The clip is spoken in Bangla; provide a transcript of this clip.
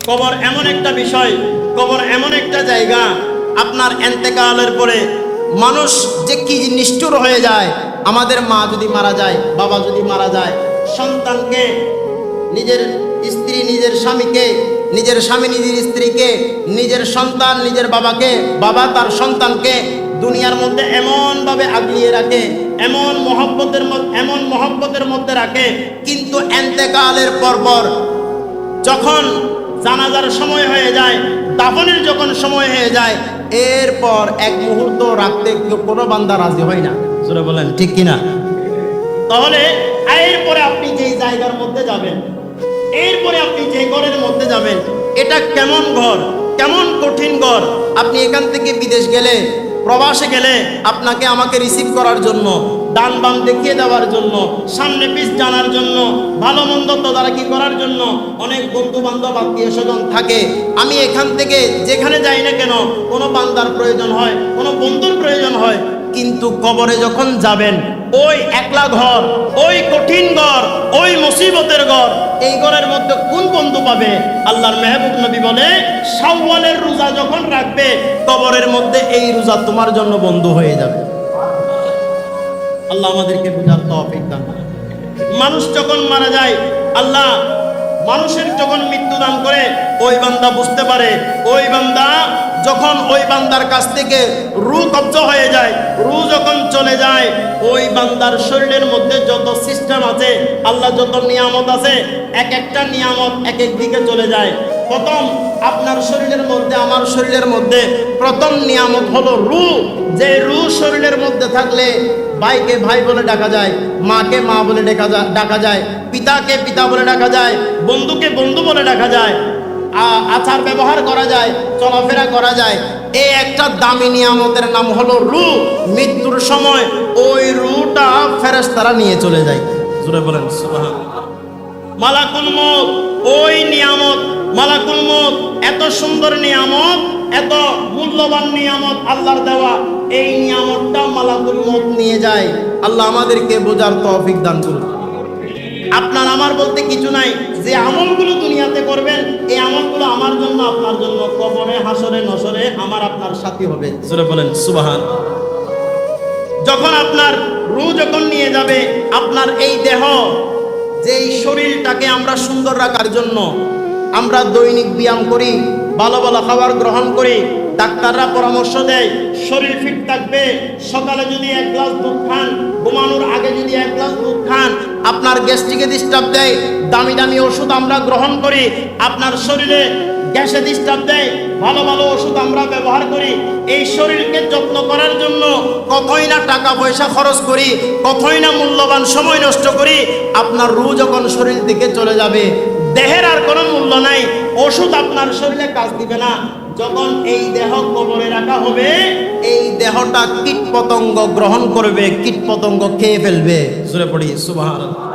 কবর এমন একটা বিষয়, কবর এমন একটা জায়গা, আপনার এন্তেকালের পরে মানুষ যে কি নিষ্ঠুর হয়ে যায়। আমাদের মা যদি মারা যায়, বাবা যদি মারা যায়, সন্তানকে, নিজের স্ত্রী নিজের স্বামীকে, নিজের স্বামী নিজের স্ত্রীকে, নিজের সন্তান নিজের বাবাকে, বাবা তার সন্তানকে দুনিয়ার মধ্যে এমনভাবে আগলিয়ে রাখে, এমন মহব্বতের মধ্যে রাখে। কিন্তু এন্তেকালের পর যখন জানাজার সময় হয়ে যায়, দাফনের যখন সময় হয়ে যায়, এরপর এক মুহূর্ত রাখতে কোনো বান্দা রাজি হয় না। জোরে বলেন ঠিক কিনা? তাহলে এরপরে আপনি যেই জায়গার মধ্যে যাবেন, এরপরে আপনি যে ঘরের মধ্যে যাবেন, এটা কেমন ঘর, কেমন কঠিন ঘর। আপনি এখান থেকে বিদেশ গেলে, প্রবাসে গেলে, আপনাকে আমাকে রিসিভ করার জন্য, ডান বাম দেখিয়ে দেওয়ার জন্য, সামনে পিছ জানার জন্য, ভালো মন্দ তদারকি করার জন্য অনেক বন্ধু বান্ধব আত্মীয় স্বজন থাকে। আমি এখান থেকে যেখানে যাই না কেন, কোনো বান্দার প্রয়োজন হয়, কোনো বন্ধুর প্রয়োজন হয়। কিন্তু কবরে যখন যাবেন, ওই একলা ঘর, ওই কঠিন ঘর, ওই মুসিবতের ঘর, এই ঘরের মধ্যে কোন বন্ধু পাবে? আল্লাহর মেহবুব নবী বলে, শাওয়ালের রোজা যখন রাখবে, কবরের মধ্যে এই রোজা তোমার জন্য বন্ধু হয়ে যাবে। আল্লাহ আমাদেরকে বুঝার তৌফিক দান করেন। মানুষ যখন মারা যায়, আল্লাহ মানুষের যখন মৃত্যু দান করে, ওই বান্দা বুঝতে পারে, ওই বান্দা যখন ওই বান্দার কাছ থেকে রূহ কব্জ হয়ে যায়, রূহ যখন চলে যায়, ওই বান্দার শরীরের মধ্যে যত সিস্টেম আছে, আল্লাহ যত নিয়ামত আছে, এক একটা নিয়ামত এক এক দিকে চলে যায়। প্রথম আপনার শরীরের মধ্যে, আমার শরীরের মধ্যে প্রথম নিয়ামত হলো রূহ। যে রূহ শরীরের মধ্যে থাকলে ভাইকে ভাই বলে ডাকা যায়, মাকে মা বলে ডাকা যায়, পিতাকে পিতা বলে ডাকা যায়, বন্ধুকে বন্ধু বলে ডাকা যায়, আচার ব্যবহার করা যায়, চলাফেরা করা যায়। এই একটা দামি নিয়ামতের নাম হলো রূহ। মৃত্যুর সময় ওই রূহটা ফেরেশতারা নিয়ে চলে যায়। জোরে বলেন সুবহানাল্লাহ। মালাকুল মউত, ওই নিয়ামত, মালাকুল মউত এত সুন্দর নিয়ামত, এত মূল্যবান নিয়ামত আল্লাহর দেওয়া, এই নিয়ামতটা মালাকুল মউত নিয়ে যায়। আল্লাহ আমাদেরকে বোঝার তৌফিক দান করুন। আপনার আমার বলতে কিছু নাই। যে আমলগুলো দুনিয়াতে করবেন, এই আমলগুলো আমার জন্য, আপনার জন্য, কবরে হাসরে নসরে আমার আপনার সাথী হবে। জোরে বলেন সুবহানাল্লাহ। যখন আপনার রূহ যখন নিয়ে যাবে, আপনার এই দেহ, যেই শরীরটাকে আমরা সুন্দর রাখার জন্য আমরা দৈনিক ব্যায়াম করি, ভালো ভালো খাবার গ্রহণ করি, ডাক্তাররা পরামর্শ দেয় শরীর ফিট থাকবে, সকালে যদি 1 গ্লাস দুধ খান, ঘুমানোর আগে যদি 1 গ্লাস দুধ খান, আপনার গ্যাস্ট্রিকে ডিস্টার্ব দেয়, দামি দামি ওষুধ আমরা গ্রহণ করি, আপনার শরীরে গ্যাসে ডিস্টার্ব দেয়, ভালো ভালো ওষুধ আমরা ব্যবহার করি। এই শরীরকে যত্ন করার জন্য কতই না টাকা পয়সা খরচ করি, কতই না মূল্যবান সময় নষ্ট করি। আপনার রূহ যখন শরীর থেকে চলে যাবে, দেহের আর কোনো মূল্য নাই, ওষুধ আপনার শরীরে কাজ দিবে না। যখন এই দেহ কবরে রাখা হবে, এই দেহটা কীট পতঙ্গ গ্রহণ করবে, কীট পতঙ্গ খেয়ে ফেলবে। জোরে পড়ি সুবহানাল্লাহ।